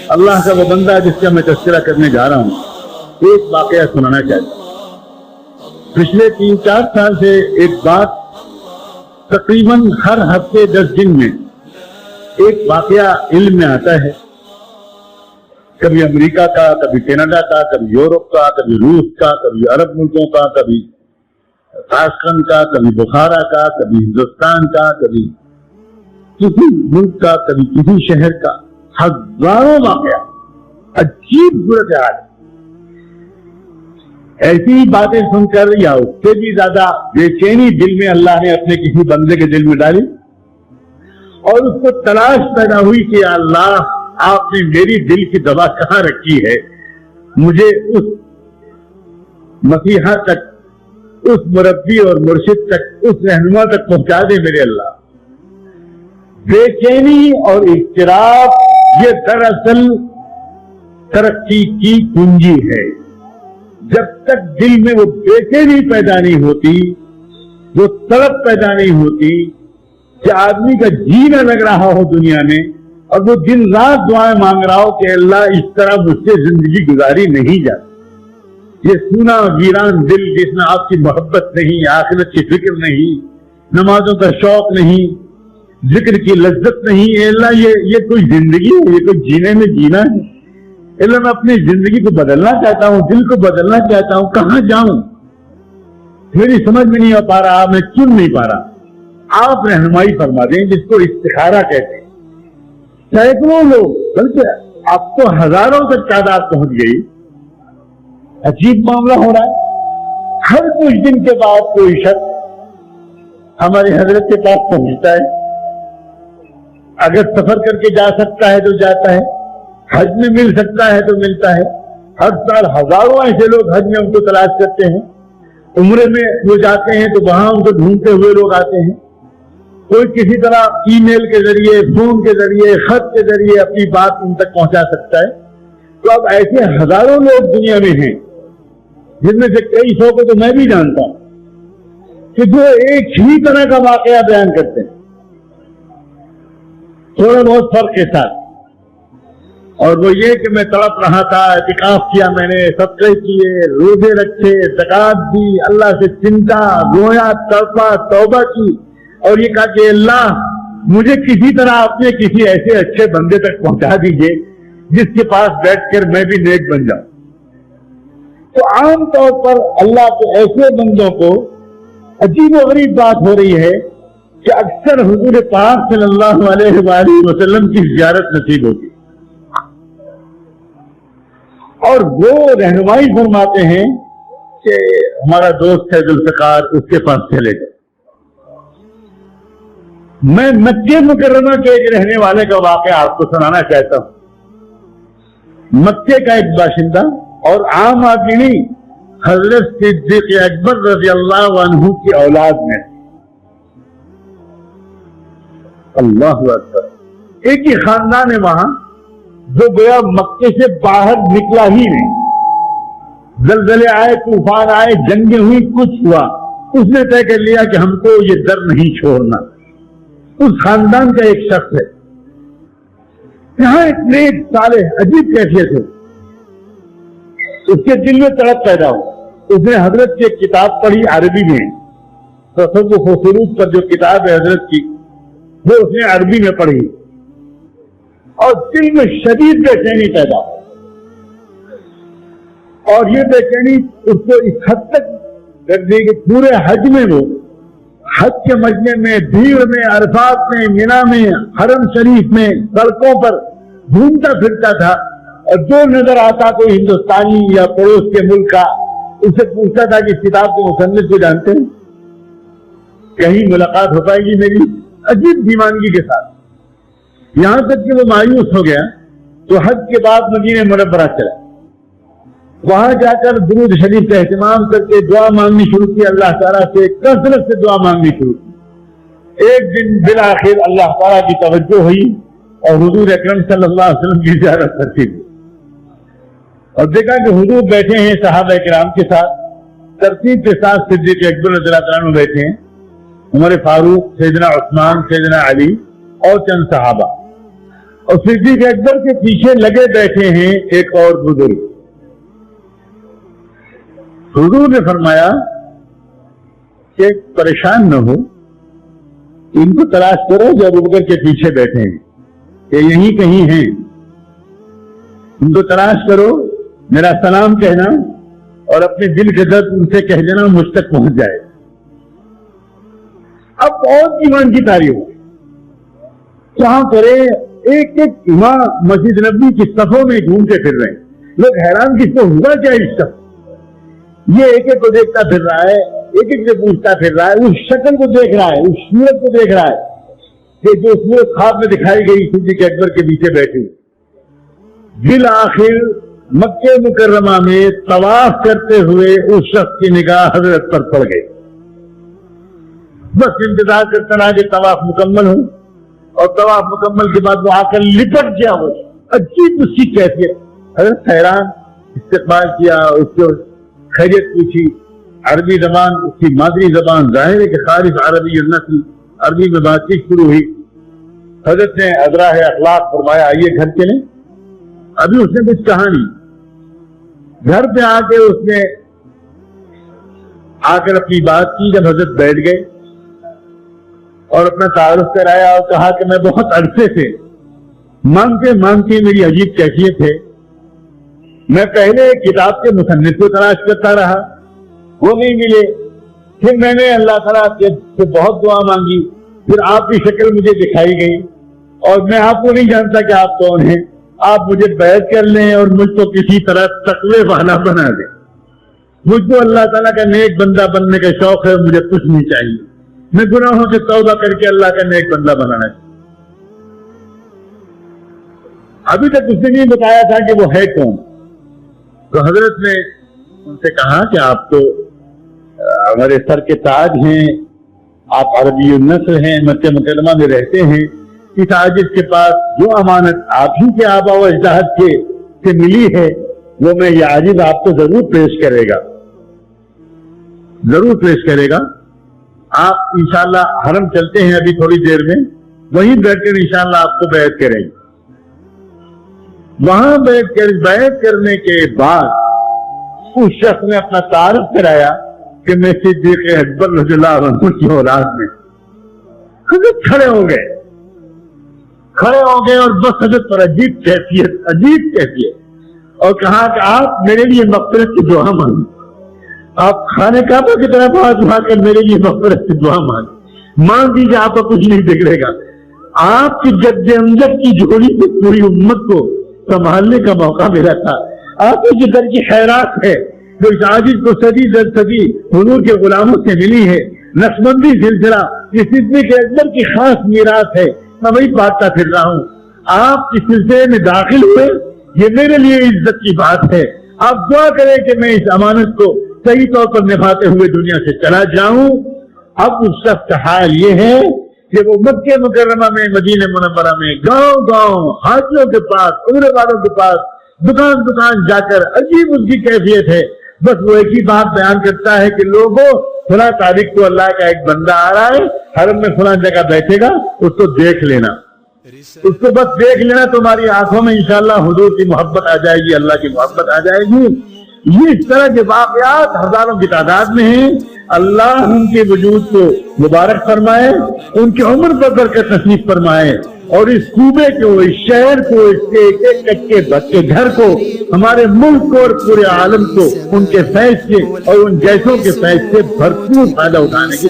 اللہ کا وہ بندہ جس کا میں تذکرہ کرنے جا رہا ہوں ایک واقعہ سنانا چاہتا ہوں۔ پچھلے 3-4 سال سے ایک بات تقریباً ہر ہفتے 10 دن میں ایک واقعہ علم میں آتا ہے، کبھی امریکہ کا، کبھی کینیڈا کا، کبھی یورپ کا، کبھی روس کا، کبھی عرب ملکوں کا، کبھی تاشقند کا، کبھی بخارا کا، کبھی ہندوستان کا، کبھی کسی ملک کا، کبھی کسی شہر کا، ہزاروں واقعہ، عجیب صورتحال۔ ایسی ہی باتیں سن کر یا اس سے بھی زیادہ بے چینی دل میں اللہ نے اپنے کسی بندے کے دل میں ڈالی اور اس کو تلاش پیدا ہوئی کہ یا اللہ آپ نے میری دل کی دوا کہاں رکھی ہے، مجھے اس مسیحا تک، اس مربی اور مرشد تک، اس رہنما تک پہنچا دے میرے اللہ۔ بے چینی اور اضطراب یہ دراصل ترقی کی کنجی ہے۔ جب تک دل میں وہ بے چینی پیدا نہیں ہوتی، وہ طلب پیدا نہیں ہوتی کہ آدمی کا جینا لگ رہا ہو دنیا میں اور وہ دن رات دعائیں مانگ رہا ہو کہ اللہ اس طرح مجھ سے زندگی گزاری نہیں جاتی۔ یہ سونا ویران دل جس میں آپ کی محبت نہیں، آخرت کی فکر نہیں، نمازوں کا شوق نہیں، ذکر کی لذت نہیں، اے اللہ یہ کوئی زندگی ہے، یہ کوئی جینے میں جینا ہے؟ اللہ میں اپنی زندگی کو بدلنا چاہتا ہوں، دل کو بدلنا چاہتا ہوں، کہاں جاؤں؟ میری سمجھ میں نہیں آ پا رہا، میں چن نہیں پا رہا۔ آپ رہنمائی فرما دیں، جس کو استخارہ کہتے ہیں۔ سینکڑوں لوگ بلکہ اب تو ہزاروں تک تعداد پہنچ گئی۔ عجیب معاملہ ہو رہا ہے، ہر کچھ دن کے بعد کوئی شخص ہمارے حضرت کے پاس پہنچتا ہے، اگر سفر کر کے جا سکتا ہے تو جاتا ہے، حج میں مل سکتا ہے تو ملتا ہے۔ ہر سال ہزاروں ایسے لوگ حج میں ان کو تلاش کرتے ہیں، عمرے میں وہ جاتے ہیں تو وہاں ان کو ڈھونڈتے ہوئے لوگ آتے ہیں۔ کوئی کسی طرح ای میل کے ذریعے، فون کے ذریعے، خط کے ذریعے اپنی بات ان تک پہنچا سکتا ہے۔ تو اب ایسے ہزاروں لوگ دنیا میں ہیں، جن میں سے کئی سو کو تو میں بھی جانتا ہوں، کہ جو ایک ہی طرح کا واقعہ بیان کرتے ہیں، تھوڑا بہت فرق کے ساتھ، اور وہ یہ کہ میں تڑپ رہا تھا، اعتکاف کیا، میں نے صدقے کیے، روزے رکھے، زکات دی، اللہ سے چنتا، رویا، تڑپا، توبہ کی، اور یہ کہا کہ اللہ مجھے کسی طرح اپنے کسی ایسے اچھے بندے تک پہنچا دیجئے جس کے پاس بیٹھ کر میں بھی نیک بن جاؤں۔ تو عام طور پر اللہ کے ایسے بندوں کو عجیب و غریب بات ہو رہی ہے کہ اکثر حضور پاک صلی اللہ علیہ وآلہ وسلم کی زیارت نصیب ہوتی، اور وہ رہنمائی فرماتے ہیں کہ ہمارا دوست ہے ذوالفقار، اس کے پاس چلے گئے۔ میں مکہ مکرمہ کے ایک رہنے والے کا واقعہ آپ کو سنانا چاہتا ہوں۔ مکے کا ایک باشندہ اور عام آدمی نہیں، حضرت صدیق اکبر رضی اللہ عنہ کی اولاد میں، اللہ اکبر، ایک ہی خاندان ہے وہاں، جو گویا مکے سے باہر نکلا ہی نہیں۔ زلزلے آئے، طوفان آئے، جنگیں ہوئی، کچھ ہوا، اس نے طے کر لیا کہ ہم کو یہ در نہیں چھوڑنا۔ اس خاندان کا ایک شخص ہے، یہاں ایک نیک صالح عجیب کیفیت ہے، اس کے دل میں تڑپ پیدا ہو۔ اس نے حضرت کی ایک کتاب پڑھی عربی میں، تصوف و سلوک پر جو کتاب ہے حضرت کی، وہ اس نے عربی میں پڑھی، اور دل میں شدید بے چینی پیدا ہو، اور یہ بے چینی اس کو اس حد تک کر دی کہ پورے حج میں وہ حج کے مجمع میں، بھیڑ میں، عرفات میں، مینا میں، حرم شریف میں، سڑکوں پر گھومتا پھرتا تھا، اور جو نظر آتا کوئی ہندوستانی یا پڑوس کے ملک کا، اس سے پوچھتا تھا کہ اس کتاب کے مصنف کو جانتے ہیں؟ کہیں ملاقات ہو پائے گی میری؟ عجیب دیوانگی کے ساتھ، یہاں تک کہ وہ مایوس ہو گیا تو حج کے بعد مدینہ منورہ چلا، وہاں جا کر درود شریف کا اہتمام کر کے دعا مانگنی شروع کی، اللہ تعالیٰ سے کثرت سے دعا مانگنی شروع کی۔ ایک دن بالآخر اللہ تعالیٰ کی توجہ ہوئی اور حضور اکرم صلی اللہ علیہ وسلم کی زیارت ترتیب ہوئی، اور دیکھا کہ حضور بیٹھے ہیں صحابہ کرام کے ساتھ، ترتیب کے ساتھ صدیق اکبر رضی اللہ عنہ بیٹھے ہیں، عمر فاروق، سیدنا عثمان، سیدنا علی اور چند صحابہ، اور صدیق اکبر کے پیچھے لگے بیٹھے ہیں ایک اور بزرگ. حضور نے فرمایا کہ پریشان نہ ہو, ان کو تلاش کرو جو ابو بکر کے پیچھے بیٹھے ہیں, یہ یہیں کہیں ہیں, ان کو تلاش کرو, میرا سلام کہنا اور اپنے دل کے درد ان سے کہہ دینا مجھ تک پہنچ جائے. اب بہت ایمان کی تعریف کہاں کرے, ایک ایک امام مسجد نبوی کی صفوں میں گھومتے پھر رہے ہیں. لوگ حیران کس کو ہوا کیا اس شخص, یہ ایک ایک کو دیکھتا پھر رہا ہے, ایک ایک سے پوچھتا پھر رہا ہے, اس شکل کو دیکھ رہا ہے, اس صورت کو دیکھ رہا ہے کہ جو صورت خواب میں دکھائی گئی صدیق اکبر کے پیچھے بیٹھی. بالآخر مکہ مکرمہ میں طواف کرتے ہوئے اس شخص کی نگاہ حضرت پر پڑ گئی. بس انتظار کرتا رہا کہ طواف مکمل ہو, اور طواف مکمل کے بعد وہ آ کر لپٹ گیا. وہ عجیب اس کی کیفیت, حضرت حیران, استقبال کیا, اس کو خیریت پوچھی. عربی زبان اس کی مادری زبان, ظاہر ہے کہ خالص عربی نسل, عربی میں بات چیت شروع ہوئی. حضرت نے ادراہ اخلاق فرمایا آئیے گھر چلیں. ابھی اس نے کچھ کہا نہیں, گھر پہ آ کے اس نے آ کر اپنی بات کی. جب حضرت بیٹھ گئے اور اپنا تعارف کرایا اور کہا کہ میں بہت عرصے سے مانگتے مانگتے میری عجیب کیفیت ہے, میں پہلے ایک کتاب کے مصنف کو تلاش کرتا رہا, وہ نہیں ملے. پھر میں نے اللہ تعالیٰ سے بہت دعا مانگی, پھر آپ کی شکل مجھے دکھائی گئی, اور میں آپ کو نہیں جانتا کہ آپ کون ہیں. آپ مجھے بیعت کر لیں اور مجھ کو کسی طرح تقوی والا بنا دیں. مجھ کو اللہ تعالیٰ کا نیک بندہ بننے کا شوق ہے, مجھے کچھ نہیں چاہیے. میں گناہوں سے توبہ کر کے اللہ کا نیک بندہ بنانا چاہیے. ابھی تک اس نے نہیں بتایا تھا کہ وہ ہے کون. تو حضرت نے ان سے کہا کہ آپ تو ہمارے سر کے تاج ہیں, آپ عربی النسل ہیں, مکہ مکرمہ میں رہتے ہیں. اس عاجز کے پاس جو امانت آپ ہی کے آبا و اجداد کے سے ملی ہے, وہ میں یہ عاجز آپ کو ضرور پیش کرے گا, ضرور پیش کرے گا. آپ انشاءاللہ حرم چلتے ہیں ابھی تھوڑی دیر میں, وہیں بیٹھ کر انشاءاللہ آپ کو بیعت کریں گے. وہاں بیعت کرنے کے بعد اس شخص نے اپنا تعارف کرایا کہ میں صدیق اکبر رضی اللہ عنہ کی اولاد میں. حضرت کھڑے ہو گئے اور بس حضرت پر عجیب کیفیت, اور کہا کہ آپ میرے لیے مغفرت کی دعا مانگیں. آپ خانے کعبہ کی طرف ہاتھ اٹھا کر میرے لیے مغفرت کی دعا مانگ دیجیے, آپ کو کچھ نہیں بگڑے گا. آپ کی جد امجد کی جھولی سے پوری امت کو سنبھالنے کا موقع ملا تھا. آپ کی جو در کی خیرات ہے جو اس عاجز کو صدی در صدی حضور کے غلاموں سے ملی ہے, نقشبندی سلسلہ یہ صدیق اکبر کی خاص میراث ہے, میں وہی باتتا پھر رہا ہوں. آپ اس سلسلے میں داخل ہوئے, یہ میرے لیے عزت کی بات ہے. آپ دعا کریں کہ میں اس امانت کو صحیح طور پر نبھاتے ہوئے دنیا سے چلا جاؤں. اب اس شخص کا حال یہ ہے کہ وہ مکہ مکرمہ میں, مدینہ منورہ میں گاؤں گاؤں حاجیوں کے پاس, عمرے والوں کے پاس, دکان دکان جا کر عجیب اس کی کیفیت ہے. بس وہ ایک ہی بات بیان کرتا ہے کہ لوگوں فلاں تاریخ کو اللہ کا ایک بندہ آ رہا ہے, حرم میں فلاں جگہ بیٹھے گا, اس کو دیکھ لینا, اس کو بس دیکھ لینا, تمہاری آنکھوں میں انشاءاللہ حضور کی محبت آ جائے گی, اللہ کی محبت آ جائے گی. یہ اس طرح کے واقعات ہزاروں کی تعداد میں ہیں. اللہ ان کے وجود کو مبارک فرمائے, ان کی عمر پر برکت نصیب فرمائے, اور اس صوبے کو, اس شہر کو, اس کے ایک ایک کچے بچے گھر کو, ہمارے ملک کو اور پورے عالم کو ان کے فیض سے اور ان جیسوں کے فیض سے بھرپور فائدہ اٹھانے کی